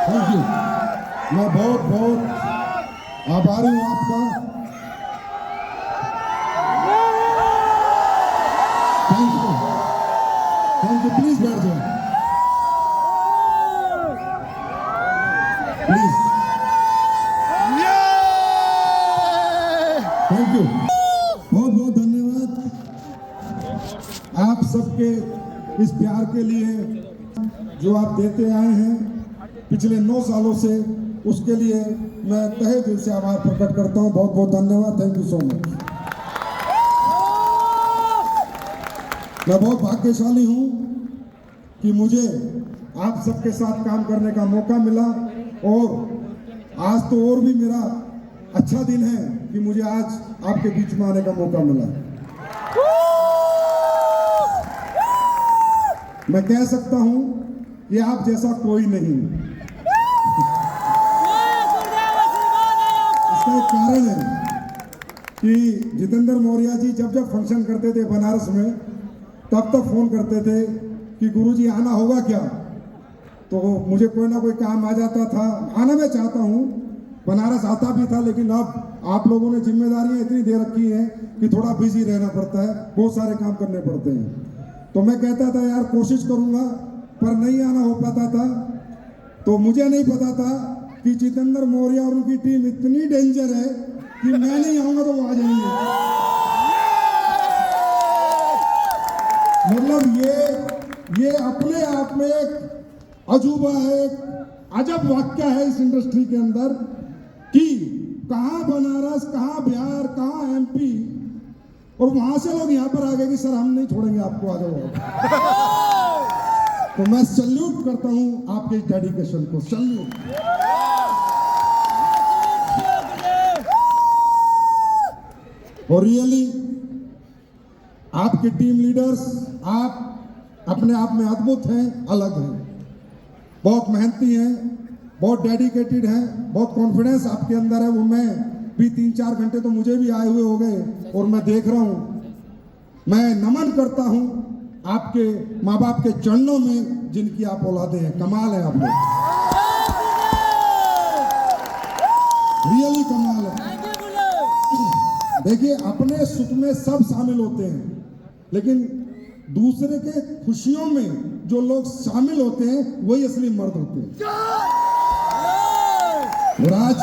Thank you. मैं बहुत बहुत आभारी हूँ आपका। Thank you. प्लीज बैठ जाओ, प्लीज। थैंक यू, बहुत बहुत धन्यवाद आप सबके इस प्यार के लिए जो आप देते आए हैं पिछले 9 सालों से, उसके लिए मैं तहे दिल से आभार प्रकट करता हूं। बहुत बहुत धन्यवाद। Thank you so much. मैं बहुत भाग्यशाली हूं कि मुझे आप सबके साथ काम करने का मौका मिला, और आज तो और भी मेरा अच्छा दिन है कि मुझे आज आपके बीच में आने का मौका मिला। मैं कह सकता हूं कि आप जैसा कोई नहीं। इसका एक कारण है कि जितेंद्र मौर्य जी जब जब फंक्शन करते थे बनारस में, तब तक फोन करते थे कि गुरुजी आना होगा क्या। तो मुझे कोई ना कोई काम आ जाता था। आना मैं चाहता हूँ, बनारस आता भी था, लेकिन अब आप लोगों ने जिम्मेदारियां इतनी दे रखी हैं कि थोड़ा बिजी रहना पड़ता है, बहुत सारे काम करने पड़ते हैं। तो मैं कहता था यार कोशिश करूंगा, पर नहीं आना हो पाता था। तो मुझे नहीं पता था कि जितेंद्र मौर्य और उनकी टीम इतनी डेंजर है कि मैं नहीं आऊंगा तो वो आ जाएंगे। मतलब ये अपने आप में एक अजूबा है, एक अजब वाक्य है इस इंडस्ट्री के अंदर कि कहां बनारस, कहां बिहार, कहां एमपी, और वहां से लोग यहां पर आ गए कि सर हम नहीं छोड़ेंगे आपको, आ जाओ। तो मैं सल्यूट करता हूं आपके डेडिकेशन को, सल्यूट। और रियली आपके टीम लीडर्स, आप अपने आप में अद्भुत हैं, अलग हैं, बहुत मेहनती हैं, बहुत डेडिकेटेड हैं, बहुत कॉन्फिडेंस आपके अंदर है। वो मैं भी 3-4 घंटे तो मुझे भी आए हुए हो गए, और मैं देख रहा हूं। मैं नमन करता हूं आपके माँ बाप के चरणों में, जिनकी आप औलादे हैं। कमाल है आप लोग, रियली कमाल है। देखिए, अपने सुख में सब शामिल होते हैं, लेकिन दूसरे के खुशियों में जो लोग शामिल होते हैं वही असली मर्द होते हैं। और आज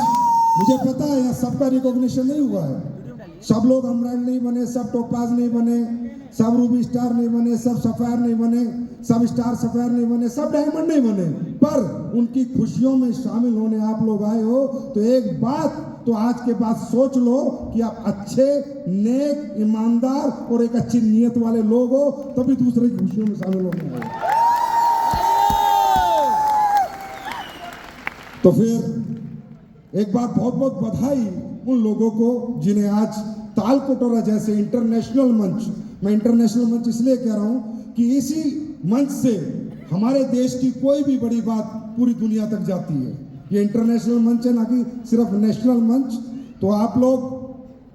मुझे पता है यहाँ सबका रिकॉग्निशन नहीं हुआ है। सब लोग एमराल्ड नहीं बने, सब टोपाज नहीं बने, सब रूबी स्टार नहीं बने, सब सफायर नहीं बने, सब स्टार सफायर नहीं बने, सब डायमंड नहीं बने, पर उनकी खुशियों में शामिल होने आप लोग आए हो। तो एक बात तो आज के बाद सोच लो कि आप अच्छे, नेक, ईमानदार और एक अच्छी नीयत वाले लोग हो, तभी दूसरे की खुशियों में शामिल होने आए। तो फिर एक बार बहुत बहुत बधाई उन लोगों को जिन्हें आज तालकटोरा जैसे इंटरनेशनल मंच, मैं इंटरनेशनल मंच इसलिए कह रहा हूं कि इसी मंच से हमारे देश की कोई भी बड़ी बात पूरी दुनिया तक जाती है। ये इंटरनेशनल मंच है, ना कि सिर्फ नेशनल मंच। तो आप लोग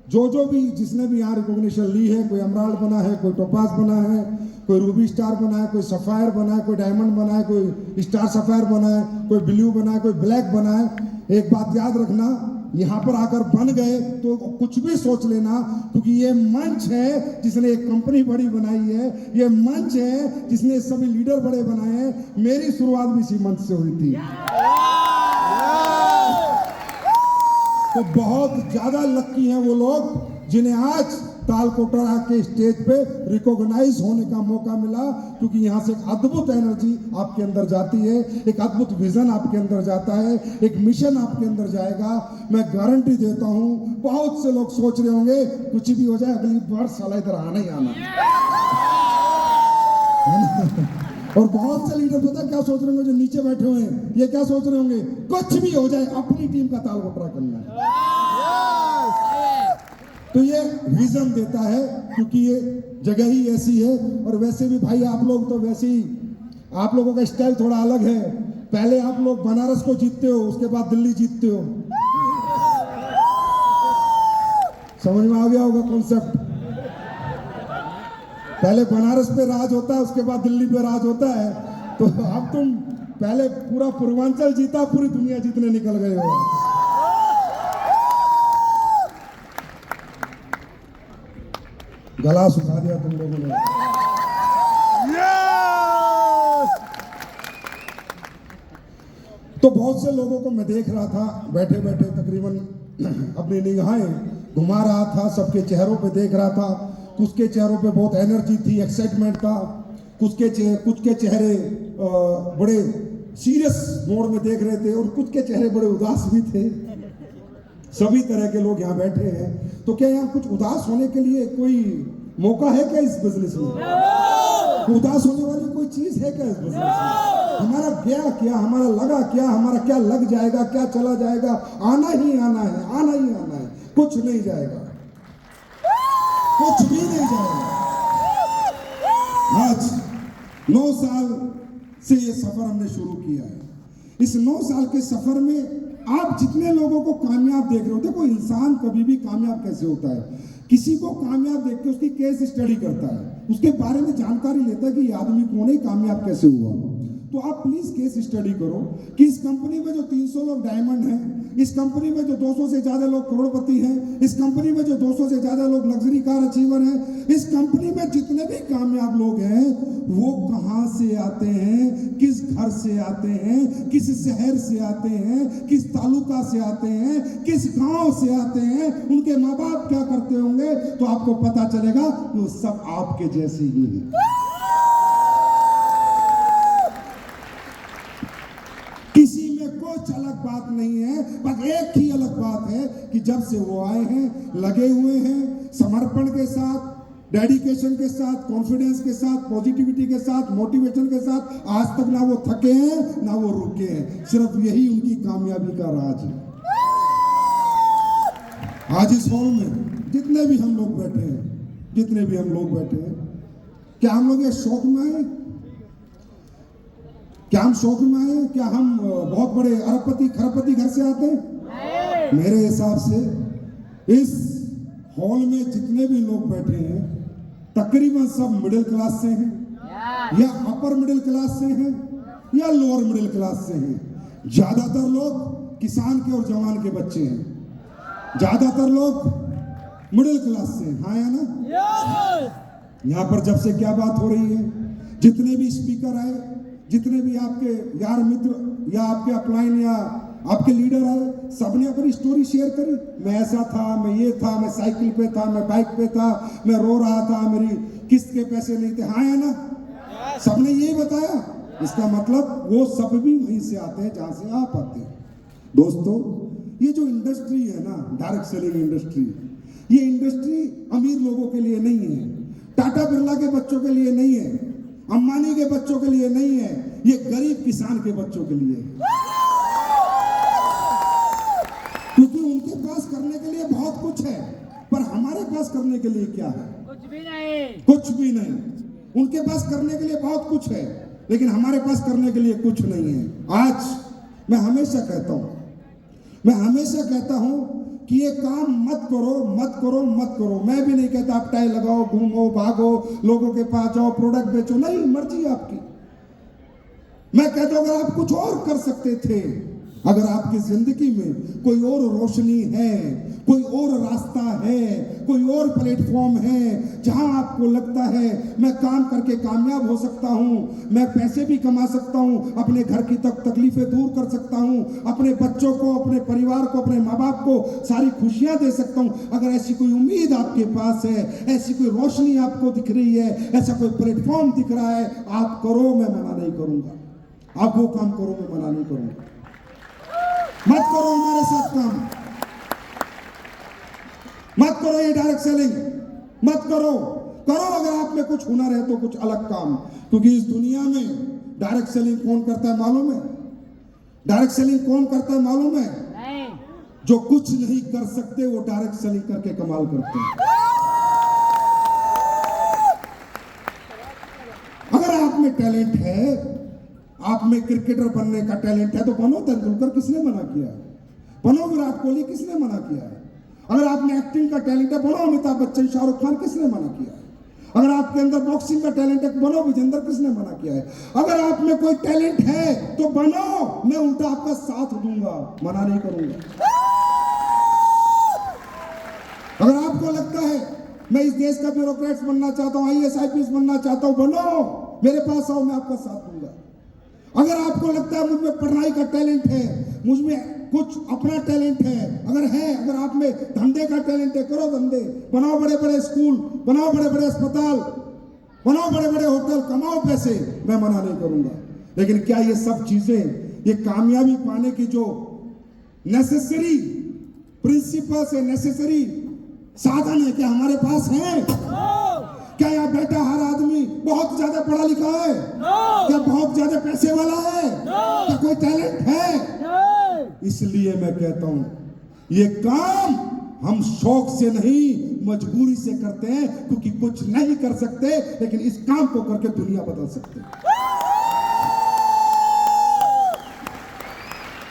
जो भी जिसने भी यहाँ रिकॉग्निशन ली है, कोई एमराल्ड बना है, कोई टोपाज बना है, कोई रूबी स्टार बना है, कोई सफायर बना है, कोई डायमंड बना है, कोई स्टार सफायर बना है, कोई ब्लू बना है, कोई ब्लैक बना है, एक बात याद रखना, यहाँ पर आकर बन गए तो कुछ भी सोच लेना, क्योंकि ये मंच है जिसने एक कंपनी बड़ी बनाई है, ये मंच है जिसने सभी लीडर बड़े बनाए हैं। मेरी शुरुआत भी इसी मंच से हुई थी। तो बहुत ज्यादा लकी हैं वो लोग जिन्हें आज तालकटोरा के स्टेज पे रिकॉग्नाइज होने का मौका मिला, क्योंकि यहाँ से एक अद्भुत एनर्जी आपके अंदर जाती है, एक अद्भुत विजन आपके अंदर जाता है, एक मिशन आपके अंदर जाएगा। मैं गारंटी देता हूँ बहुत से लोग सोच रहे होंगे कुछ भी हो जाए अगली बार साला इधर आना ही आना। और बहुत से लीडर पता क्या सोच रहे होंगे जो नीचे बैठे हुए हैं, ये क्या सोच रहे होंगे, कुछ भी हो जाए अपनी टीम का तालकटोरा करना है। तो ये विजन देता है, क्योंकि ये जगह ही ऐसी है। और वैसे भी भाई आप लोग तो वैसे ही, आप लोगों का स्टाइल थोड़ा अलग है। पहले आप लोग बनारस को जीतते हो, उसके बाद दिल्ली जीतते हो। समझ में आ गया होगा कॉन्सेप्ट। पहले बनारस पे राज होता है, उसके बाद दिल्ली पे राज होता है। तो अब तुम पहले पूरा पूर्वांचल जीता, पूरी दुनिया जीतने निकल गए हो। गला सुखा दिया तुम लोगों ने। तो बहुत से लोगों को मैं देख रहा था बैठे बैठे, तकरीबन अपनी निगाहें घुमा रहा था, सबके चेहरों पे देख रहा था। कुछ के चेहरों पे बहुत एनर्जी थी, एक्साइटमेंट था, कुछ के चेहरे बड़े सीरियस मोड में देख रहे थे, और कुछ के चेहरे बड़े उदास भी थे। सभी तरह के लोग यहाँ बैठे हैं। तो क्या यहाँ कुछ उदास होने के लिए कोई मौका है क्या इस बिजनेस में? उदास होने वाली कोई चीज है क्या इस बिजनेस में? हमारा गया क्या, हमारा लगा क्या, हमारा क्या लग जाएगा, क्या चला जाएगा? आना ही आना है, आना ही आना है, कुछ नहीं जाएगा, कुछ भी नहीं जाएगा। आज 9 साल से ये सफर हमने शुरू किया है। इस 9 साल के सफर में आप जितने लोगों को कामयाब देख रहे हो, देखो इंसान कभी भी कामयाब कैसे होता है, किसी को कामयाब देख के उसकी केस स्टडी करता है, उसके बारे में जानकारी लेता है कि ये आदमी कौन है, कामयाब कैसे हुआ। तो आप प्लीज केस स्टडी करो कि इस कंपनी में जो 300 लोग डायमंड हैं, इस कंपनी में जो 200 से ज्यादा लोग करोड़पति हैं, इस कंपनी में जो 200 से ज्यादा लोग लग्जरी कार अचीवर हैं, इस कंपनी में जितने भी कामयाब लोग हैं, वो कहां से आते हैं, किस घर से आते हैं, किस शहर से आते हैं, किस तालुका से आते हैं, किस गांव से आते हैं, उनके माँ बाप क्या करते होंगे, तो आपको पता चलेगा कि वो सब आपके जैसे ही हैं। किसी में कुछ अलग बात नहीं है, बस एक ही अलग बात है कि जब से वो आए हैं, लगे हुए हैं, समर्पण के साथ, डेडिकेशन के साथ, कॉन्फिडेंस के साथ, पॉजिटिविटी के साथ, मोटिवेशन के साथ, आज तक ना वो थके हैं ना वो रुके हैं। सिर्फ यही उनकी कामयाबी का राज है। आज इस हॉल में जितने भी हम लोग बैठे हैं, क्या हम लोग ये शौक में आए? क्या हम शौक में आए? क्या हम बहुत बड़े अरबपति खरबपति घर से आते हैं? मेरे हिसाब से इस हॉल में जितने भी लोग बैठे हैं, तकरीबन सब मिडिल क्लास से हैं, या अपर मिडिल क्लास से हैं, या लोअर मिडिल क्लास से हैं। ज्यादातर लोग किसान के और जवान के बच्चे हैं, ज्यादातर लोग मिडिल क्लास से हैं। हाँ या ना? यहाँ पर जब से क्या बात हो रही है, जितने भी स्पीकर आए, जितने भी आपके यार मित्र या आपके अपलाइन या आपके लीडर आए, सबने अपनी स्टोरी शेयर करी। मैं ऐसा था, मैं ये था, मैं साइकिल पे था, मैं बाइक पे था, मैं रो रहा था, मेरी किस्त के पैसे नहीं थे। हाँ या ना? सबने यही बताया। इसका मतलब वो सब भी वहीं से आते हैं जहां से आप आते हैं। दोस्तों, ये जो इंडस्ट्री है ना, डायरेक्ट सेलिंग इंडस्ट्री, ये इंडस्ट्री अमीर लोगों के लिए नहीं है, टाटा बिरला के बच्चों के लिए नहीं है, अंबानी के बच्चों के लिए नहीं है, ये गरीब किसान के बच्चों के लिए है। क्योंकि उनके पास करने के लिए बहुत कुछ है, पर हमारे पास करने के लिए क्या है? कुछ भी नहीं, कुछ भी नहीं। उनके पास करने के लिए बहुत कुछ है, लेकिन हमारे पास करने के लिए कुछ नहीं है। आज मैं हमेशा कहता हूं कि ये काम मत करो, मत करो, मत करो। मैं भी नहीं कहता आप टाई लगाओ, घूमो, भागो, लोगों के पास जाओ, प्रोडक्ट बेचो, नहीं, मर्जी आपकी। मैं कहता हूं अगर आप कुछ और कर सकते थे, अगर आपकी जिंदगी में कोई और रोशनी है, कोई और रास्ता है, कोई और प्लेटफॉर्म है जहां आपको लगता है मैं काम करके कामयाब हो सकता हूं, मैं पैसे भी कमा सकता हूं, अपने घर की तकलीफें दूर कर सकता हूं, अपने बच्चों को, अपने परिवार को, अपने माँ बाप को सारी खुशियां दे सकता हूं, अगर ऐसी कोई उम्मीद आपके पास है, ऐसी कोई रोशनी आपको दिख रही है, ऐसा कोई प्लेटफॉर्म दिख रहा है, आप करो, मैं मना नहीं करूंगा। आप वो काम करो, मैं मना नहीं करूंगा। मत करो हमारे साथ काम, मत करो ये डायरेक्ट सेलिंग, मत करो। करो अगर आप में कुछ हुनर है तो कुछ अलग काम, क्योंकि इस दुनिया में डायरेक्ट सेलिंग कौन करता है मालूम है? डायरेक्ट सेलिंग कौन करता है मालूम है? नहीं। जो कुछ नहीं कर सकते वो डायरेक्ट सेलिंग करके कमाल करते हैं। अगर आप में टैलेंट है, आप में क्रिकेटर बनने का टैलेंट है, तो बनो तेंदुलकर, किसने मना किया है? बनो विराट कोहली, किसने मना किया है? अगर आप में एक्टिंग का टैलेंट है, बनो अमिताभ बच्चन, शाहरुख खान, किसने मना किया है? अगर आपके अंदर बॉक्सिंग का टैलेंट है बनो, विजेंद्र किसने मना किया है? अगर आप में कोई टैलेंट है तो बनो, मैं उल्टा आपका साथ दूंगा, मना नहीं करूंगा। अगर आपको लगता है मैं इस देश का ब्यूरोक्रेट्स बनना चाहता हूं, IAS IPS बनना चाहता हूं, बनो, मेरे पास आओ, मैं आपका साथ दूंगा। अगर आपको लगता है मुझ में पढ़ाई का टैलेंट है, मुझ में कुछ अपना टैलेंट है, अगर आप में धंधे का टैलेंट है, करो धंधे, बनाओ बड़े बड़े स्कूल, बनाओ बड़े बड़े अस्पताल, बनाओ बड़े बड़े होटल, कमाओ पैसे, मैं मना नहीं करूंगा। लेकिन क्या ये सब चीजें, ये कामयाबी पाने की जो नेसेसरी प्रिंसिपल्स है, नेसेसरी साधन है, क्या हमारे पास है? क्या यहाँ बैठा हर आदमी बहुत ज्यादा पढ़ा लिखा है? क्या बहुत ज्यादा पैसे वाला है? क्या कोई टैलेंट है? इसलिए मैं कहता हूं ये काम हम शौक से नहीं मजबूरी से करते हैं, क्योंकि कुछ नहीं कर सकते, लेकिन इस काम को करके दुनिया बदल सकते हैं।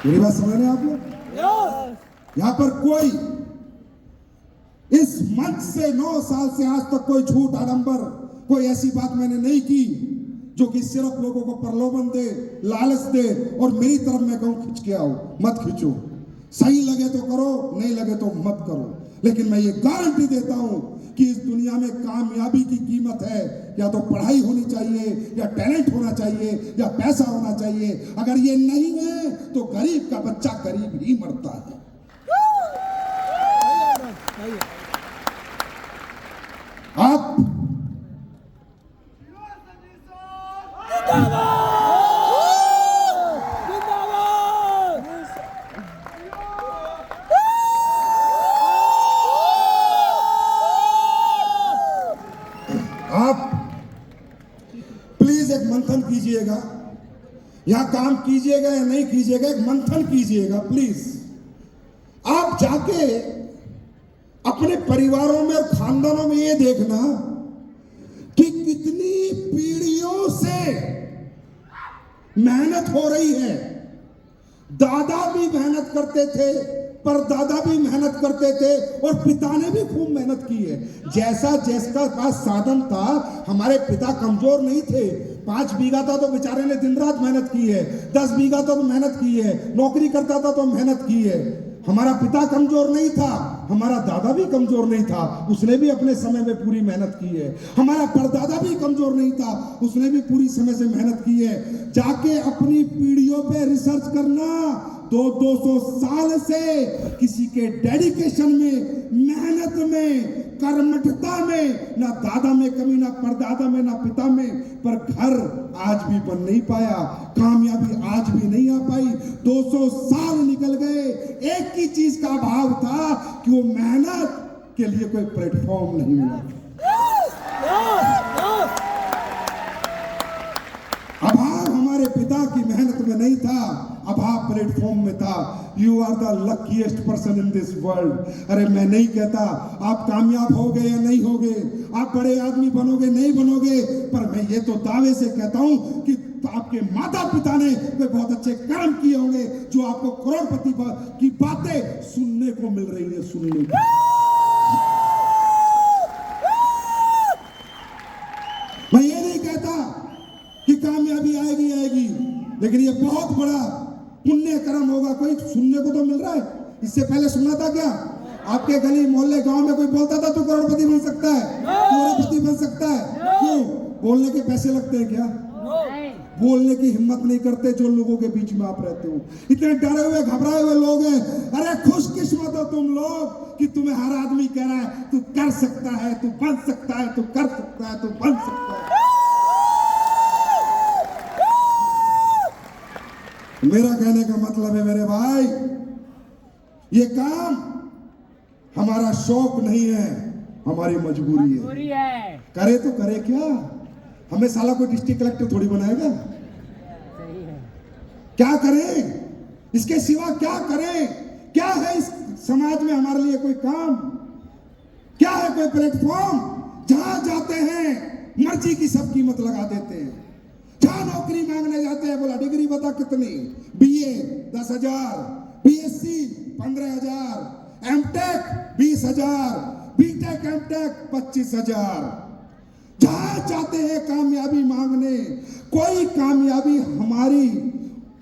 मेरी बात समझ रहे हैं आप लोग? यहां पर कोई इस मंच से 9 साल से आज तक कोई झूठ आडंबर, कोई ऐसी बात मैंने नहीं की जो कि सिर्फ लोगों को प्रलोभन दे, लालच दे और मेरी तरफ मैं कहूं खिंच के आओ, मत खींचो। सही लगे तो करो, नहीं लगे तो मत करो। लेकिन मैं ये गारंटी देता हूं कि इस दुनिया में कामयाबी की कीमत है, या तो पढ़ाई होनी चाहिए, या टैलेंट होना चाहिए, या पैसा होना चाहिए। अगर ये नहीं है तो गरीब का बच्चा गरीब ही मरता है। आप प्लीज एक मंथन कीजिएगा, यहां काम कीजिएगा या नहीं कीजिएगा, एक मंथन कीजिएगा प्लीज। आप जाके अपने परिवारों में और खानदानों में ये देखना कि कितनी पीढ़ियों से मेहनत हो रही है। दादा भी मेहनत करते थे, परदादा भी मेहनत करते थे, और पिता ने भी खूब मेहनत की है। जैसा जिसका पास साधन था, हमारे पिता कमजोर नहीं थे। 5 बीघा था तो बेचारे ने दिन रात मेहनत की है, 10 बीघा था तो मेहनत की है, नौकरी करता था तो मेहनत की है। हमारा पिता कमजोर नहीं था, हमारा दादा भी कमजोर नहीं था, उसने भी अपने समय में पूरी मेहनत की है। हमारा परदादा भी कमजोर नहीं था, उसने भी पूरी समय से मेहनत की है। जाके अपनी पीढ़ियों पे रिसर्च करना, 200 साल से किसी के डेडिकेशन में, मेहनत में, कर्मठता में, ना दादा में कमी, ना परदादा में, ना पिता में, पर घर आज भी बन नहीं पाया, कामयाबी आज भी नहीं आ पाई। 200 साल निकल गए, एक ही चीज का अभाव था कि वो मेहनत के लिए कोई प्लेटफॉर्म नहीं मिला। अभाव हमारे पिता की मेहनत में नहीं था, अभाव प्लेटफॉर्म में था। You are the luckiest person in this world. अरे मैं नहीं कहता आप कामयाब होगे या नहीं होगे, आप बड़े आदमी बनोगे नहीं बनोगे, पर मैं ये तो दावे से कहता हूं कि आपके माता पिता ने वे बहुत अच्छे कर्म किए होंगे, जो आपको करोड़पति की बातें सुनने को मिल रही है, सुनने को। मैं ये नहीं कहता कि कामयाबी आएगी, लेकिन ये बहुत बड़ा पुण्य कर्म होगा। कोई सुनने को तो मिल रहा है, इससे पहले सुना था क्या? आपके गली मोहल्ले गांव में कोई बोलता था तू करोड़पति बन सकता है, करोड़पति बन सकता है? क्यों? बोलने के पैसे लगते हैं क्या? बोलने की हिम्मत नहीं करते जो लोगों के बीच में आप रहते हो। इतने डरे हुए घबराए हुए लोग हैं। अरे खुशकिस्मत हो तुम लोग कि तुम्हें हर आदमी कह रहा है तू कर सकता है, तू बन सकता है, तू कर सकता है, तू बन सकता है। मेरा कहने का मतलब है मेरे भाई, ये काम हमारा शौक नहीं है, हमारी मजबूरी है। करे तो करे क्या? हमें साला कोई डिस्ट्रिक्ट कलेक्टर थोड़ी बनाएगा। क्या करें इसके सिवा? क्या करें? क्या है इस समाज में हमारे लिए कोई काम? क्या है कोई प्लेटफॉर्म? जहां जाते हैं मर्जी की सब कीमत लगा देते हैं। जहां नौकरी मांगने जाते हैं, बोला डिग्री बता कितनी? BA 10,000, BSc 15,000, MTech 20,000, BTech MTech 25,000। जहां जाते हैं कामयाबी मांगने, कोई कामयाबी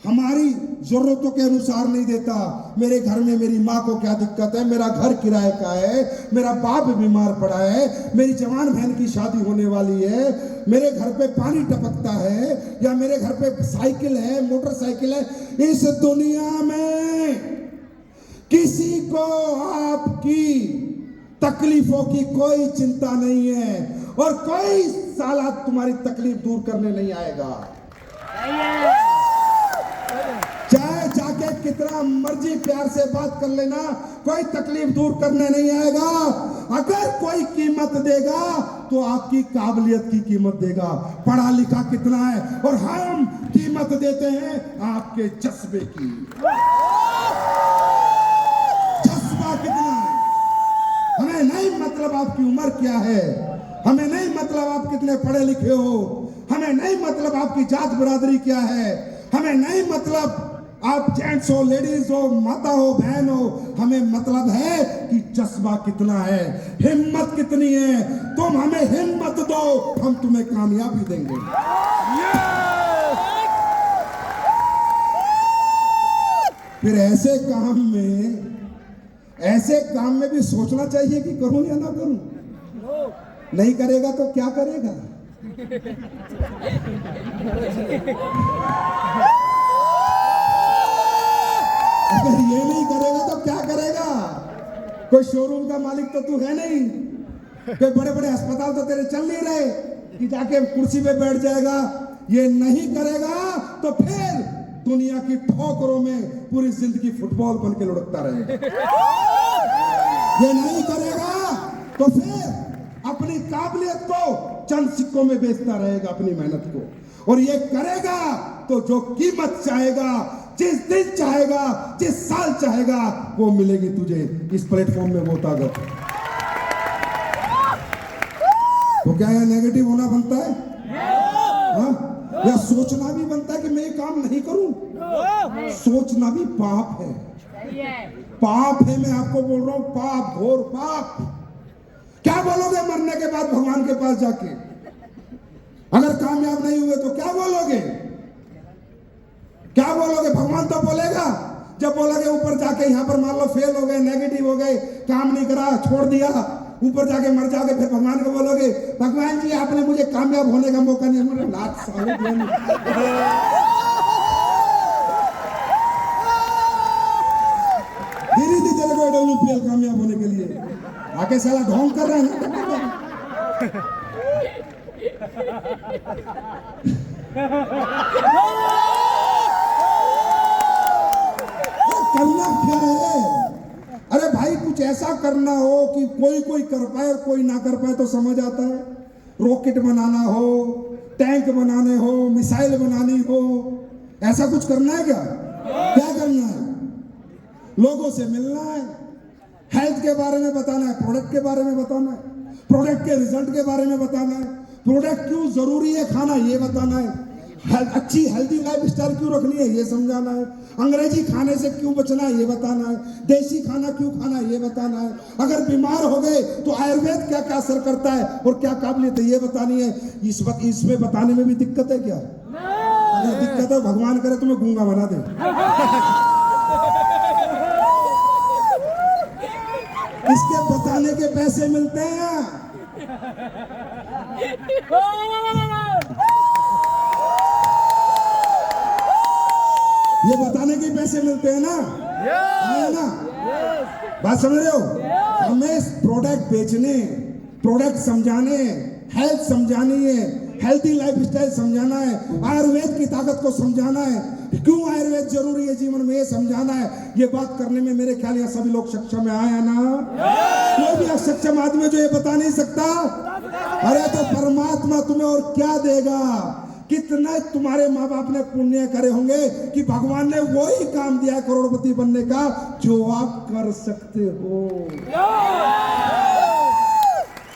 हमारी जरूरतों के अनुसार नहीं देता। मेरे घर में मेरी माँ को क्या दिक्कत है, मेरा घर किराए का है, मेरा बाप बीमार पड़ा है, मेरी जवान बहन की शादी होने वाली है, मेरे घर पे पानी टपकता है, या मेरे घर पे साइकिल है, मोटरसाइकिल है। इस दुनिया में किसी को आपकी तकलीफों की कोई चिंता नहीं है, और कोई साला तुम्हारी तकलीफ दूर करने नहीं आएगा। चाहे जाके कितना मर्जी प्यार से बात कर लेना, कोई तकलीफ दूर करने नहीं आएगा। अगर कोई कीमत देगा तो आपकी काबिलियत की कीमत देगा, पढ़ा लिखा कितना है, और हम कीमत देते हैं आपके जज्बे की। जज्बा कितना है, हमें नहीं मतलब आपकी उम्र क्या है, हमें नहीं मतलब आप कितने पढ़े लिखे हो, हमें नहीं मतलब आपकी जात बिरादरी क्या है, हमें नहीं मतलब आप जेंट्स हो, लेडीज हो, माता हो, बहन हो। हमें मतलब है कि जज्बा कितना है, हिम्मत कितनी है। तुम हमें हिम्मत दो, हम तुम्हें कामयाबी देंगे। फिर ऐसे काम में भी सोचना चाहिए कि करूं या ना करूं। नहीं करेगा तो क्या करेगा? अगर ये नहीं करेगा तो क्या करेगा? कोई शोरूम का मालिक तो तू है नहीं, कोई बड़े बड़े अस्पताल तो तेरे चल नहीं रहे कि जाके कुर्सी पे बैठ जाएगा। ये नहीं करेगा तो फिर दुनिया की ठोकरों में पूरी जिंदगी फुटबॉल बन के लुढ़कता रहेगा। ये नहीं करेगा तो फिर अपनी काबिलियत को चंद सिक्कों में बेचता रहेगा, अपनी मेहनत को। और ये करेगा तो जो कीमत चाहेगा, जिस दिन चाहेगा, जिस साल चाहेगा, वो मिलेगी तुझे इस प्लेटफॉर्म में वो ताकत। तो क्या यह नेगेटिव होना बनता है? हाँ? या सोचना भी बनता है कि मैं ये काम नहीं करूं? सोचना भी पाप है, पाप है। मैं आपको बोल रहा हूं, पाप, घोर पाप। क्या बोलोगे मरने के बाद भगवान के पास जाके? अगर कामयाब नहीं हुए तो क्या बोलोगे? क्या बोलोगे? भगवान तो बोलेगा, जब बोलोगे ऊपर जाके, यहां पर मान लो फेल हो गए, नेगेटिव हो गए, काम नहीं करा, छोड़ दिया, ऊपर जाके मर जाओगे, फिर भगवान को बोलोगे, भगवान जी आपने मुझे कामयाब होने का मौका नहीं दिया। लाख सालों धीरे धीरे चले गए डब्ल्यूपीएल कामयाब होने के लिए, आके साला ढोंग कर रहे हैं। करना क्या है? अरे भाई कुछ ऐसा करना हो कि कोई कर पाए और कोई ना कर पाए तो समझ आता है। रॉकेट बनाना हो, टैंक बनाने हो, मिसाइल बनानी हो, ऐसा कुछ करना है क्या? क्या करना है? लोगों से मिलना है, हेल्थ के बारे में बताना है, प्रोडक्ट के बारे में बताना है, प्रोडक्ट के रिजल्ट के बारे में बताना है, प्रोडक्ट क्यों जरूरी है खाना ये बताना है, अच्छी हेल्दी लाइफस्टाइल क्यों रखनी है ये समझाना है, अंग्रेजी खाने से क्यों बचना है ये बताना है, देसी खाना क्यों खाना है ये बताना है, अगर बीमार हो गए तो आयुर्वेद क्या क्या असर करता है और क्या काबिलियत है ये बतानी है। इस वक्त इसमें बताने में भी दिक्कत है क्या? अगर दिक्कत है भगवान करे तुम्हें गूंगा बना दे। इसके बताने के पैसे मिलते हैं। ये बताने के पैसे मिलते हैं ना? है ना? बात समझ रहे हो? हमें प्रोडक्ट बेचने, प्रोडक्ट समझाने, हेल्थ समझानी है, हेल्थी लाइफस्टाइल समझाना है, आयुर्वेद की ताकत को समझाना है, क्यों आयुर्वेद जरूरी है जीवन में ये समझाना है। ये बात करने में मेरे ख्याल यहाँ सभी लोग सक्षम है, आए ना? कोई भी असक्षम आदमी जो ये बता नहीं सकता। अरे तो परमात्मा तुम्हें और क्या देगा? कितने तुम्हारे माँ बाप ने पुण्य करे होंगे कि भगवान ने वही काम दिया करोड़पति बनने का जो आप कर सकते हो।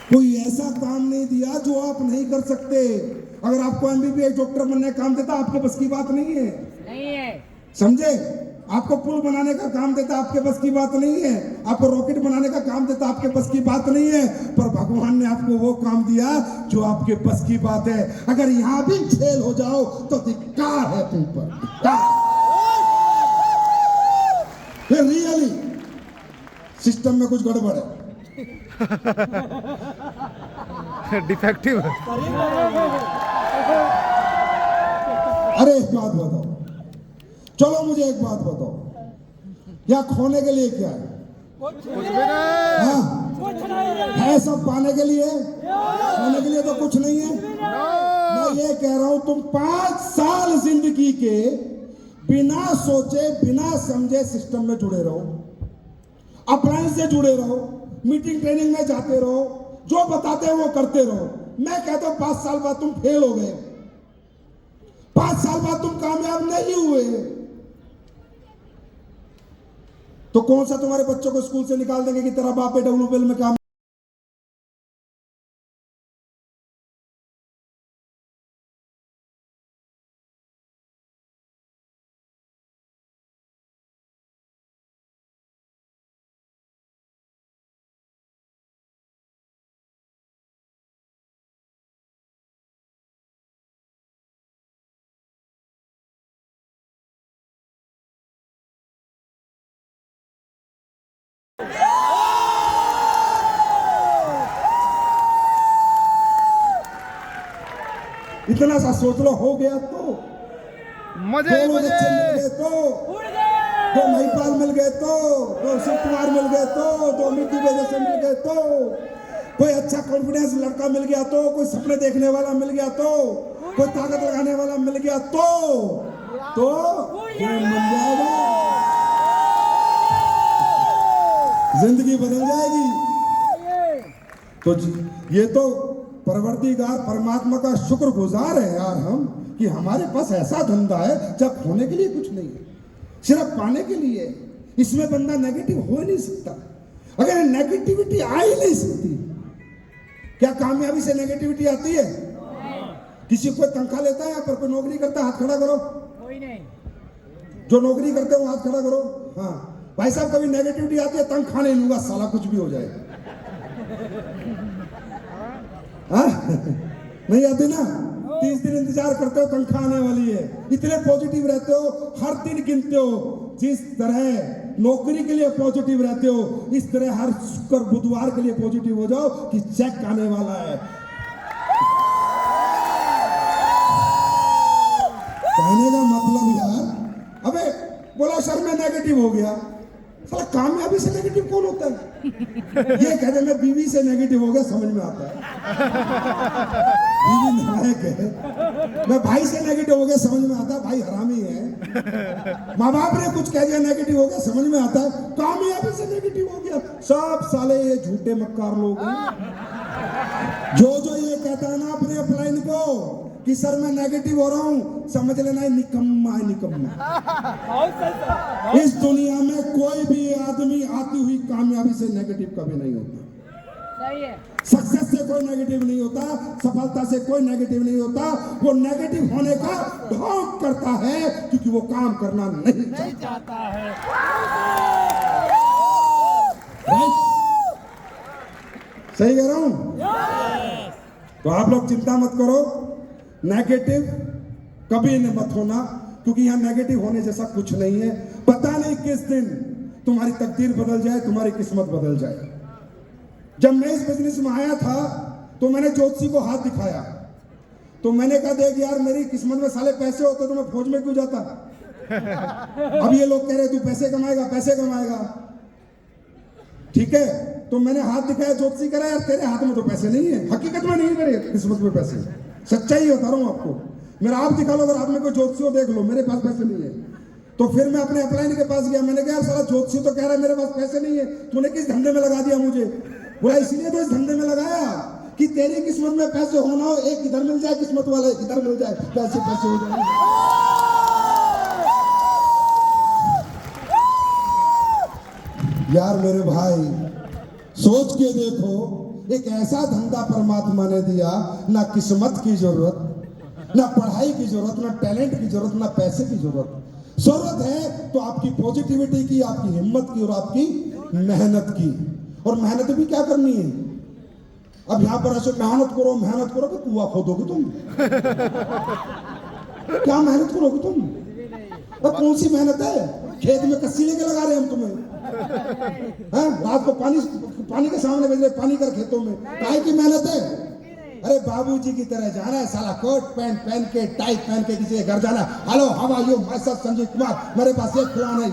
कोई ऐसा काम नहीं दिया जो आप नहीं कर सकते। अगर आपको एमबीबीएस डॉक्टर बनने का काम देता, आपके बस की बात नहीं है। समझे? आपको पुल बनाने का काम देता, आपके बस की बात नहीं है। आपको रॉकेट बनाने का काम देता, आपके बस की बात नहीं है। पर भगवान ने आपको वो काम दिया जो आपके बस की बात है। अगर यहां भी फेल हो जाओ तो धिक्कार है तुम पर, धिक्कार। रियली सिस्टम में कुछ गड़बड़ है, डिफेक्टिव। अरे एक बात बताओ, चलो मुझे एक बात बताओ, या खोने के लिए क्या है? हाँ? है सब पाने के लिए, खोने के लिए तो कुछ नहीं है। मैं ये कह रहा हूं, तुम 5 साल जिंदगी के बिना सोचे बिना समझे सिस्टम में जुड़े रहो, अप्लायंस से जुड़े रहो, मीटिंग ट्रेनिंग में जाते रहो, जो बताते हैं वो करते रहो। मैं कहता हूं 5 साल बाद तुम फेल हो गए, 5 साल बाद तुम कामयाब नहीं हुए, तो कौन सा तुम्हारे बच्चों को स्कूल से निकाल देंगे कि तेरा बाप डब्ल्यूपीएल में काम। इतना सा सोच लो, हो गया तो मजे दो मजे बच्चे मिल गए तो, दो महिपाल मिल गए तो, दो शिव कुमार मिल गए तो, दो अमित दुबे जैसे मिल गए तो, कोई अच्छा कॉन्फिडेंस लड़का मिल गया तो, कोई सपने देखने वाला मिल गया तो, कोई ताकत लगाने वाला मिल गया तो मिल जाएगा, जिंदगी बदल जाएगी। तो ये तो परवरदिगार परमात्मा का शुक्रगुजार है यार हम, कि हमारे पास ऐसा धंधा है जब खोने के लिए कुछ नहीं है, सिर्फ पाने के लिए। इसमें बंदा नेगेटिव हो ही नहीं सकता। अगर नेगेटिविटी आ ही नहीं सकती, क्या कामयाबी से नेगेटिविटी आती है? किसी को तनख्वाह लेता है, यहाँ पर कोई नौकरी करता है, हाथ खड़ा करो। कोई नहीं। जो नौकरी करते हो हाथ खड़ा करो। हाँ भाई साहब, कभी नेगेटिविटी आती है, तनख्वाह नहीं लूंगा साला, कुछ भी हो जाए। नहीं आती ना? 30 दिन इंतजार करते हो, तनख्वाह आने वाली है, इतने पॉजिटिव रहते हो, हर दिन गिनते हो। जिस तरह नौकरी के लिए पॉजिटिव रहते हो, इस तरह हर शुक्र बुधवार के लिए पॉजिटिव हो जाओ कि चेक आने वाला है। कहने का मतलब यार, अबे बोला सर मैं नेगेटिव हो गया, साला कामयाबी से नेगेटिव कौन होता है? ये कहते मैं बीवी से नेगेटिव हो गया, समझ में आता है। बीवी नालायक है। मैं भाई से नेगेटिव हो गया, समझ में आता है भाई हरामी है। माँ बाप ने कुछ कह दिया, नेगेटिव हो गया, समझ में आता है। कामयाबी से नेगेटिव हो गया, सब साले ये झूठे मक्कार लोग हैं। जो ये कहता है ना अपने अपलाइन को कि सर मैं नेगेटिव हो रहा हूं, समझ लेना है निकम्मा है, निकम्मा। इस दुनिया में कोई भी आदमी आती हुई कामयाबी से नेगेटिव कभी नहीं होता। सही है। सक्सेस से कोई नेगेटिव नहीं होता, सफलता से कोई नेगेटिव नहीं होता। वो नेगेटिव होने का ढोंग करता है क्योंकि वो काम करना नहीं चाहता है। सही कह रहा हूं? तो आप लोग चिंता मत करो, नेगेटिव कभी न मत होना, क्योंकि यहां नेगेटिव होने जैसा कुछ नहीं है। पता नहीं किस दिन तुम्हारी तकदीर बदल जाए, तुम्हारी किस्मत बदल जाए। जब मैं इस बिजनेस में आया था तो मैंने ज्योतिषी को हाथ दिखाया, तो मैंने कहा देख यार मेरी किस्मत में साले पैसे होते तो मैं फौज में क्यों जाता। अब ये लोग कह रहे तू पैसे कमाएगा, पैसे कमाएगा, ठीक है। तो मैंने हाथ दिखाया, ज्योतिषी कह रहा यार तेरे हाथ में तो पैसे नहीं है। हकीकत में नहीं, मेरे किस्मत में पैसे, सच्चाई बता रहा हूं आपको। मेरा आप दिखा लो, अगर आप में कोई ज्योतिषी हो देख लो, मेरे पास पैसे नहीं है। तो फिर मैं अपने अपलाइन के पास गया, मैंने कहा साला ज्योतिषी तो कह रहा है मेरे पास पैसे नहीं है, तूने किस धंधे में लगा दिया मुझे? बोला इसलिए तो इस धंधे में लगाया कि तेरी किस्मत में पैसे होना हो, एक इधर मिल जाए किस्मत वाला, इधर मिल जाए, पैसे पैसे हो जाए। यार मेरे भाई सोच के देखो, एक ऐसा धंधा परमात्मा ने दिया, ना किस्मत की जरूरत, ना पढ़ाई की जरूरत, ना टैलेंट की जरूरत, ना पैसे की जरूरत, जरूरत है तो आपकी पॉजिटिविटी की, आपकी हिम्मत की और आपकी मेहनत की। और मेहनत भी क्या करनी है? अब यहां पर ऐसे मेहनत करो कि कुआं खोदोगे तुम। क्या मेहनत करोगे तुम? तो कौन सी मेहनत है? खेत में कस्सी लेके लगा रहे हम तुम्हें, हैं? रात को पानी के सामने भेज रहे, पानी कर खेतों में, काहे की मेहनत है? अरे बाबूजी की तरह जाना है साला, कोट पैंट पहन के, टाई पहन के किसी के घर जाना। Hello, how are you? Myself Sanjeev Kumar, मेरे पास एक प्लान है।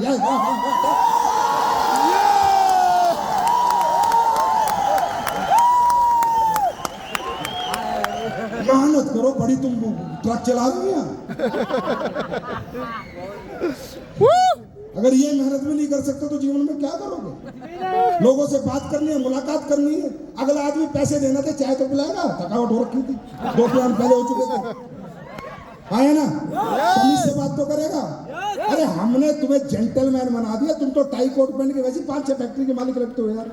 मेहनत करो, बड़ी तुम ट्रक चला रही हो। अगर ये मेहनत भी नहीं कर सकते तो जीवन में क्या करोगे? लोगों से बात करनी है, मुलाकात करनी है। अगला आदमी पैसे देना थे, चाय तो पिलाएगा, थकावट हो रखी थी, 2 प्लान पहले हो चुके थे, आए ना? तमीज से बात तो करेगा। अरे हमने तुम्हें जेंटलमैन बना दिया, तुम तो टाई कोट पहन के वैसे 5-6 फैक्ट्री के मालिक लगते हो यार।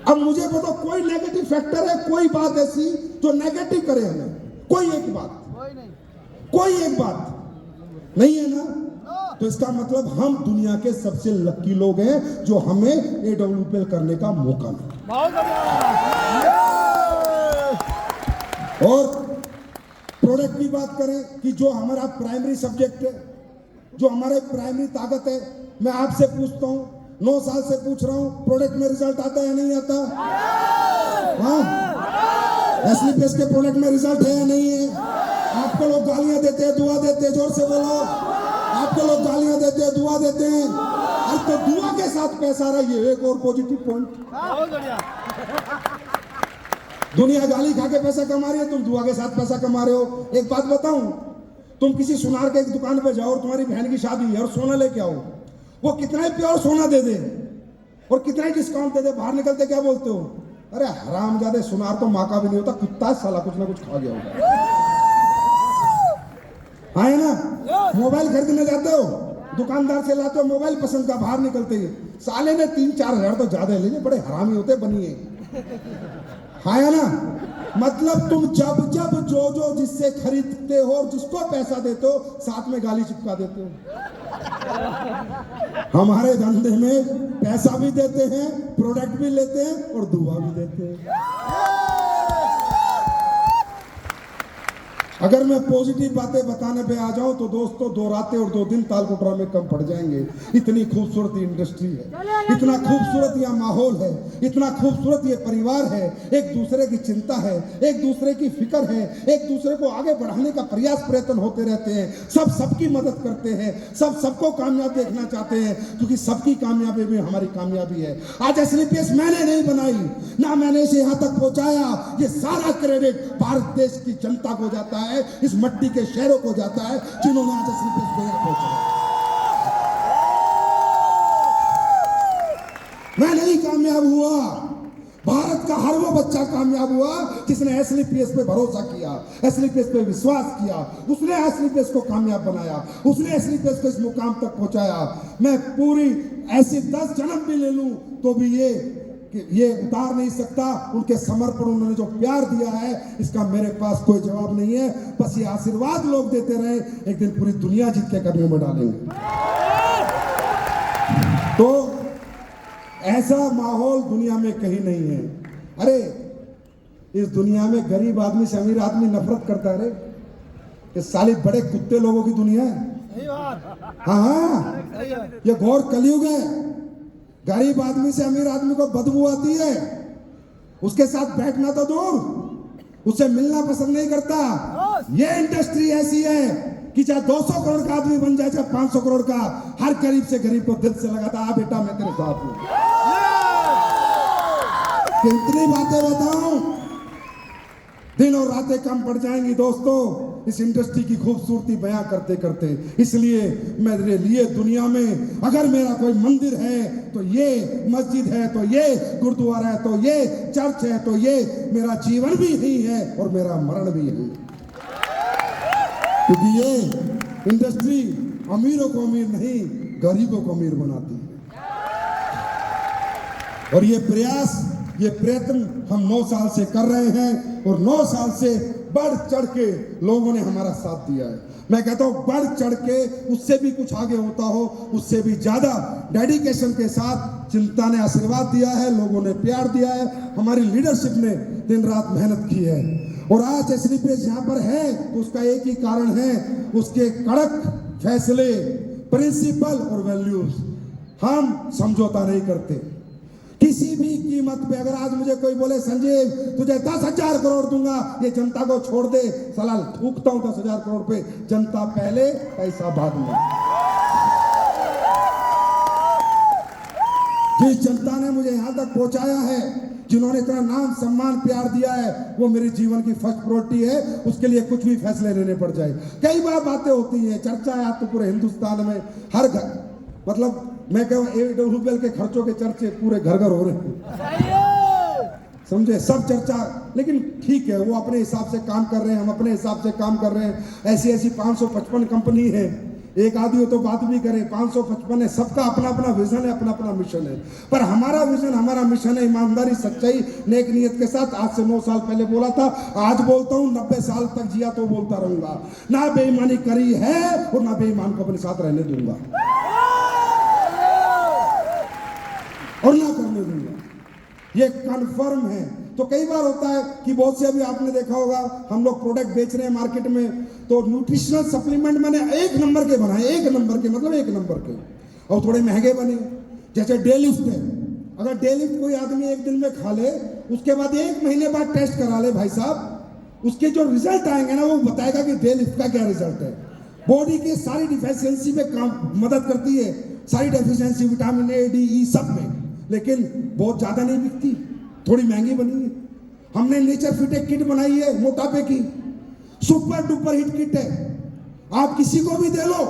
अब मुझे बताओ, कोई नेगेटिव फैक्टर है, कोई बात ऐसी जो नेगेटिव करे हमें? कोई एक बात नहीं है ना? तो इसका मतलब हम दुनिया के सबसे लकी लोग हैं जो हमें AWPL करने का मौका मिला। और प्रोडक्ट की बात करें कि जो हमारा प्राइमरी सब्जेक्ट है, जो हमारे प्राइमरी ताकत है, मैं आपसे पूछता हूं, 9 साल से पूछ रहा हूं, प्रोडक्ट में रिजल्ट आता है या नहीं आता? हाँ, SLPS के प्रोडक्ट में रिजल्ट है या नहीं है? आपको लोग गालियां देते हैं, दुआ देते हैं, जोर से बोलो। आपको लोग गालियां देते हैं, दुआ देते हैं, और तो दुआ के साथ पैसा आ रहा है। ये एक और पॉजिटिव पॉइंट। दुनिया गाली खा के पैसा कमा रही है, तुम दुआ के साथ पैसा कमा रहे हो। एक बात बताऊं, तुम किसी सुनार के एक दुकान पे जाओ और तुम्हारी बहन की शादी है और सोना लेके आओ, वो कितना ही प्योर सोना दे दे और कितना ही डिस्काउंट दे दे, बाहर निकलते क्या बोलते हो? अरे हरामजादे, सुनार तो माँ का भी नहीं होता, कुत्ता साला कुछ ना कुछ खा गया होगा। है ना? मोबाइल खरीदने जाते हो, दुकानदार से लाते हो मोबाइल पसंद का, बाहर निकलते ही साले ने 3-4 हजार तो ज्यादा ले लिए, बड़े हरामी होते बनिए। है ना? मतलब तुम जब जो जिससे खरीदते हो, जिसको पैसा देते हो, साथ में गाली चिपका देते हो। हमारे धंधे में पैसा भी देते हैं, प्रोडक्ट भी लेते हैं और दुआ भी देते हैं। अगर मैं पॉजिटिव बातें बताने पे आ जाऊं तो दोस्तों, 2 रातें और 2 दिन तालकोटरा में कम पड़ जाएंगे। इतनी खूबसूरत इंडस्ट्री है, इतना खूबसूरत यह माहौल है, इतना खूबसूरत ये परिवार है। एक दूसरे की चिंता है, एक दूसरे की फिक्र है, एक दूसरे को आगे बढ़ाने का प्रयास प्रयत्न होते रहते हैं। सब सबकी मदद करते हैं, सब सबको कामयाब देखना चाहते हैं, क्योंकि सबकी कामयाबी में हमारी कामयाबी है। आज SLPS मैंने नहीं बनाई, ना मैंने इसे यहां तक पहुंचाया, ये सारा क्रेडिट भारत देश की जनता को जाता है, इस मट्टी के शहरों को जाता है, जिन्होंने आज SLPS को यहां पहुंचाया। मैं नहीं कामयाब हुआ, भारत का हर वो बच्चा कामयाब हुआ जिसने SLPS पे भरोसा किया, SLPS पे विश्वास किया, उसने SLPS को कामयाब बनाया, उसने SLPS को इस मुकाम तक पहुंचाया। मैं पूरी ऐसी 10 जन्म भी ले लूं तो भी ये उतार नहीं सकता उनके समर्पण, उन्होंने जो प्यार दिया है, इसका मेरे पास कोई जवाब नहीं है। बस ये आशीर्वाद लोग देते रहे, एक दिन पूरी दुनिया जीत के कदमों में डालेंगे। तो ऐसा माहौल दुनिया में कहीं नहीं है। अरे इस दुनिया में गरीब आदमी से अमीर आदमी नफरत करता है। ये साली बड़े कुत्ते लोगों की दुनिया है। हाँ, ये घोर कलयुग है। गरीब आदमी से अमीर आदमी को बदबू आती है, उसके साथ बैठना तो दूर, उससे मिलना पसंद नहीं करता। ये इंडस्ट्री ऐसी है कि चाहे 200 करोड़ का आदमी बन जाए, चाहे 500 करोड़ का, हर गरीब से गरीब को दिल से लगाता, आ बेटा मैं तेरे साथ हूं। कितनी बातें बताऊं, दिन और रातें कम पड़ जाएंगी दोस्तों इस इंडस्ट्री की खूबसूरती बयां करते करते। इसलिए मेरे लिए दुनिया में अगर मेरा कोई मंदिर है तो ये मस्जिद है, तो ये गुरुद्वारा है, तो ये चर्च है, तो ये मेरा जीवन भी यही है और मेरा मरण भी यही है। क्योंकि ये इंडस्ट्री अमीरों को अमीर नहीं, गरीबों को अमीर बनाती है। और ये प्रयास ये प्रयत्न हम 9 साल से कर रहे हैं और 9 साल से बढ़ चढ़ के लोगों ने हमारा साथ दिया है। मैं कहता हूं बढ़ चढ़ के उससे भी कुछ आगे होता हो, उससे भी ज्यादा डेडिकेशन के साथ जनता ने आशीर्वाद दिया है, लोगों ने प्यार दिया है, हमारी लीडरशिप ने दिन रात मेहनत की है। और आज एसलीपीएस यहाँ पर है तो उसका एक ही कारण है, उसके कड़क फैसले, प्रिंसिपल और वैल्यूज। हम समझौता नहीं करते किसी भी कीमत पे। अगर आज मुझे कोई बोले संजीव तुझे 10,000 करोड़ दूंगा, ये जनता को छोड़ दे, साला थूकता हूं 10,000 करोड़ पे, जनता पहले पैसा बाद में। जिस जनता ने मुझे यहां तक पहुंचाया है, जिन्होंने इतना नाम सम्मान प्यार दिया है, वो मेरे जीवन की फर्स्ट प्रायोरिटी है। उसके लिए कुछ भी फैसले लेने पड़ जाए। कई बार बातें होती हैं, चर्चा है आप तो पूरे हिंदुस्तान में हर घर, मतलब मैं कहूँ ₹1 के खर्चों के चर्चे पूरे घर घर हो रहे हैं, समझे, सब चर्चा। लेकिन ठीक है, वो अपने हिसाब से काम कर रहे हैं, हम अपने हिसाब से काम कर रहे हैं। ऐसी ऐसी 555 कंपनी है, एक आदमी हो तो बात भी करे, 555 है, सबका अपना अपना विजन है, अपना अपना मिशन है। पर हमारा विजन, हमारा मिशन है ईमानदारी, सच्चाई, नेक नियत के साथ। आज से 9 साल पहले बोला था, आज बोलता हूँ, 90 साल तक जिया तो बोलता रहूंगा। ना बेईमानी करी है और ना बेईमान को अपने साथ रहने दूंगा और ना करने दूंगा, ये कन्फर्म है। तो कई बार होता है कि बहुत से, अभी आपने देखा होगा, हम लोग प्रोडक्ट बेच रहे हैं मार्केट में, तो न्यूट्रिशनल सप्लीमेंट मैंने 1 नंबर के बनाए, 1 नंबर के मतलब 1 नंबर के, और थोड़े महंगे बने। जैसे डे लिफ्ट है, अगर डे लिफ्ट कोई आदमी 1 दिन में खा ले, उसके बाद 1 महीने बाद टेस्ट करा ले भाई साहब, उसके जो रिजल्ट आएंगे ना, वो बताएगा कि डे लिफ्ट का क्या रिजल्ट है। बॉडी की सारी डिफिशियंसी में काम मदद करती है, सारी डेफिशिएंसी विटामिन ए, डी, ई सब में, लेकिन बहुत ज्यादा नहीं बिकती, थोड़ी महंगी बनी है। हमने नेचर फिट एक किट बनाई है मोटापे की, सुपर डुपर हिट किट है। आप किसी को भी दे लो,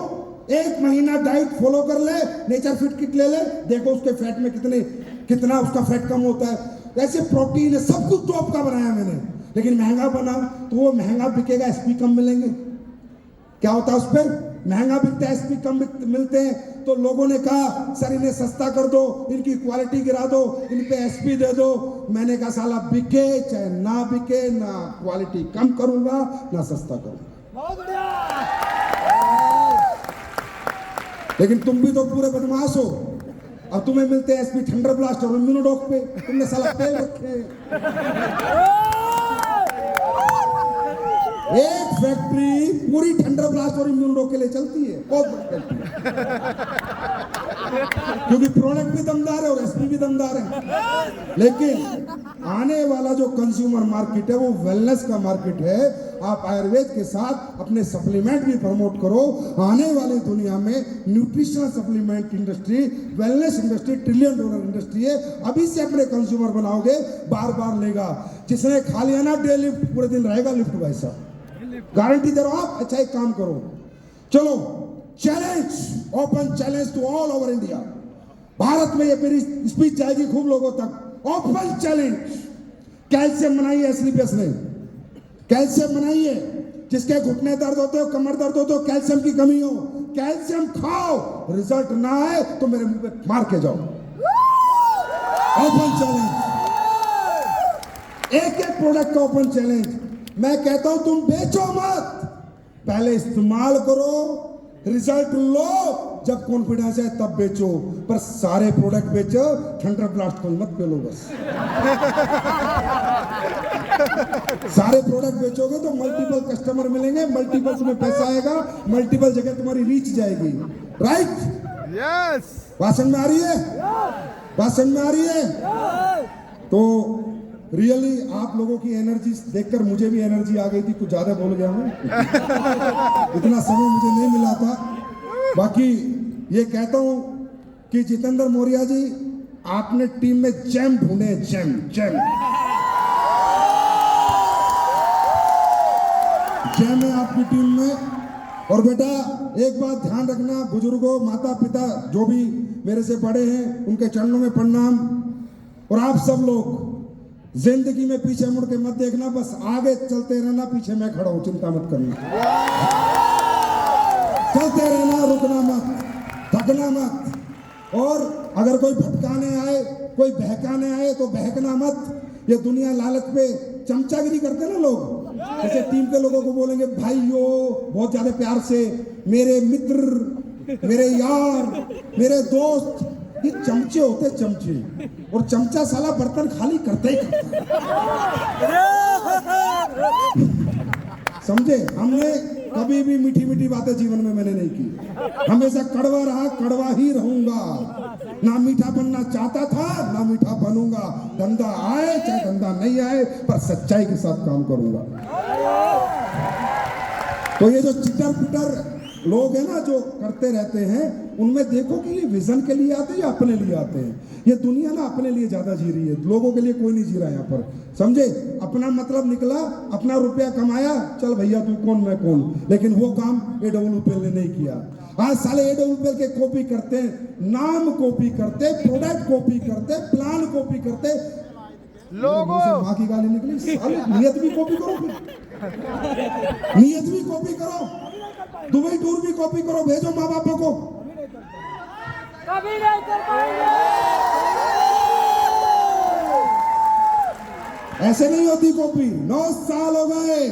1 महीना डाइट फॉलो कर ले, नेचर फिट किट ले ले, देखो उसके फैट में कितना उसका फैट कम होता है। ऐसे प्रोटीन है, सब कुछ टॉप का बनाया मैंने, लेकिन महंगा बना तो वो महंगा बिकेगा, एसपी कम मिलेंगे। क्या होता है उस पर, महंगा बिकता है, एसपी कम मिलते हैं। तो लोगों ने कहा सर इन्हें सस्ता कर दो, इनकी क्वालिटी गिरा दो, इन पे एसपी दे दो। मैंने कहा साला बिके चाहे ना बिके, ना क्वालिटी कम करूंगा ना सस्ता करूंगा। लेकिन तुम भी तो पूरे बदमाश हो, अब तुम्हें मिलते हैं एसपी थंडर ब्लास्ट और इम्यूनोडॉक पे, तुमने साला तेल रखे। एक फैक्ट्री पूरी थंडर ब्लास्ट और इम्यूनोडॉक के लिए चलती है, बहुत बड़ी फैक्ट्री, क्योंकि प्रोडक्ट भी दमदार है और एसपी भी दमदार है। लेकिन आने वाला जो कंज्यूमर मार्केट है वो वेलनेस का मार्केट है। आप आयुर्वेद के साथ अपने सप्लीमेंट भी प्रमोट करो। आने वाली दुनिया में nutritional supplement industry, wellness industry $1 trillion industry है। अभी से अपने कंज्यूमर बनाओगे, बार बार लेगा। जिसने खा लिया ना डे लिफ्ट, पूरे दिन रहेगा लिफ्ट वैसा, गारंटी दे रहा हूं आप। अच्छा एक काम करो, चलो challenge, open challenge to all over India. Bharat में ये मेरी स्पीच जाएगी खूब लोगों तक। ओपन चैलेंज, कैल्शियम बनाइए एसलीपीएस ने, कैल्शियम बनाइए। जिसके घुटने दर्द होते हो, कमर दर्द होते हो, कैल्शियम की कमी हो, कैल्शियम खाओ, रिजल्ट ना आए तो मेरे मुंह पे मार के जाओ। ओपन चैलेंज, एक एक प्रोडक्ट का ओपन चैलेंज। मैं कहता हूं तुम बेचो मत, पहले इस्तेमाल करो, रिजल्ट लो, जब कॉन्फिडेंस है तब बेचो। पर सारे प्रोडक्ट बेचो, थंडर ब्लास्ट को मत बेचो बस। सारे प्रोडक्ट बेचोगे तो मल्टीपल कस्टमर मिलेंगे, मल्टीपल में पैसा आएगा, मल्टीपल जगह तुम्हारी रीच जाएगी। राइट? यस। बात समझ में आ रही है? बात समझ में आ रही है? तो रियली आप लोगों की एनर्जी देखकर मुझे भी एनर्जी आ गई थी। कुछ ज्यादा बोल गया हूं, इतना समय मुझे नहीं मिला था। बाकी ये कहता हूं कि जितेंद्र मौर्य जी, आपने टीम में जेम ढूंढे, जेम है आपकी टीम में। और बेटा एक बात ध्यान रखना, बुजुर्गों, माता पिता जो भी मेरे से बड़े हैं, उनके चरणों में प्रणाम। और आप सब लोग जिंदगी में पीछे मुड़ के मत देखना, बस आगे चलते रहना, पीछे मैं खड़ा हूं, चिंता मत करना। चलते रहना, रुकना मत, थकना मत। और अगर कोई भटकाने आए, कोई बहकाने आए तो बहकना मत। ये दुनिया लालच पे चमचागिरी करते हैं ना लोग, जैसे टीम के लोगों को बोलेंगे भाइयों बहुत ज्यादा प्यार से, मेरे मित्र, मेरे यार, मेरे दोस्त, ये चमचे होते चमचे, और चमचा साला बर्तन खाली करता ही करता है। समझे? हमने कभी भी मीठी मीठी बातें जीवन में मैंने नहीं की, हमेशा कड़वा रहा, कड़वा ही रहूंगा। ना मीठा बनना चाहता था, ना मीठा बनूंगा। धंधा आए चाहे धंधा नहीं आए, पर सच्चाई के साथ काम करूंगा। तो ये जो चिटर पिटर लोग हैं ना जो करते रहते हैं, उनमें देखो कि ये विजन के लिए आते हैं या अपने लिए आते हैं। ये दुनिया ना अपने लिए ज्यादा जी रही है, लोगों के लिए कोई नहीं जी रहा यहाँ पर। समझे? अपना मतलब निकला, अपना रुपया कमाया, चल भैया तू कौन मैं कौन। लेकिन वो काम AWPL ने नहीं किया। आज साले AWPL के कॉपी करते, नाम कॉपी करते, प्रोडक्ट कॉपी करते, प्लान कॉपी करते। लोगों माँ की गाली निकली, साले नियत भी कॉपी करो, नियत भी कॉपी करो, दुबई टूर भी कॉपी करो, भेजो माँ बापों को। कभी नहीं कर पाएंगे। ऐसे नहीं होती कॉपी। 9 साल हो गए,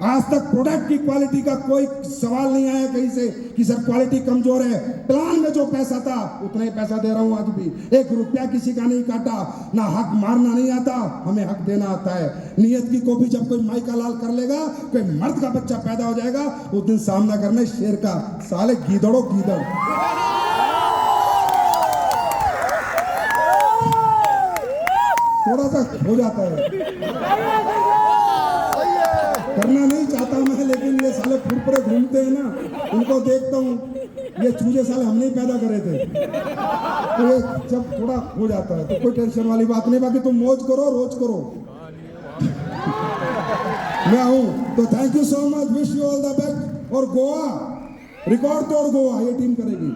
आज तक प्रोडक्ट की क्वालिटी का कोई सवाल नहीं आया कहीं से कि सर क्वालिटी कमजोर है। प्लान में जो पैसा था उतना ही पैसा दे रहा हूं आज भी, 1 रुपया किसी का नहीं काटा। ना हक मारना नहीं आता, हमें हक देना आता है। नियत की कॉपी जब कोई माई का लाल कर लेगा, कोई मर्द का बच्चा पैदा हो जाएगा, उस दिन सामना करना है शेर का। साले गीदड़ो गीदड़। थोड़ा सा हो जाता है, करना नहीं चाहता मैं, लेकिन ये साले फुरफुरे घूमते हैं ना, उनको देखता हूँ, ये चूजे साले हमने ही पैदा करे थे। तो ये जब थोड़ा हो जाता है तो कोई टेंशन वाली बात नहीं। बाकी तुम मौज करो, रोज करो। मैं हूँ तो thank you so much, wish you all the best. और गोवा रिकॉर्ड तोड़ गोवा ये टीम करेगी,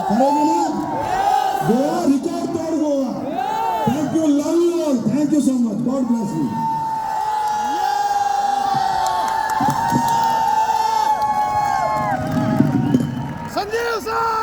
करेगी ना? गोवा रिकॉर्ड तोड़ Goa. Thank you, love you all, thank you so much, God bless you. Sanjeev sir.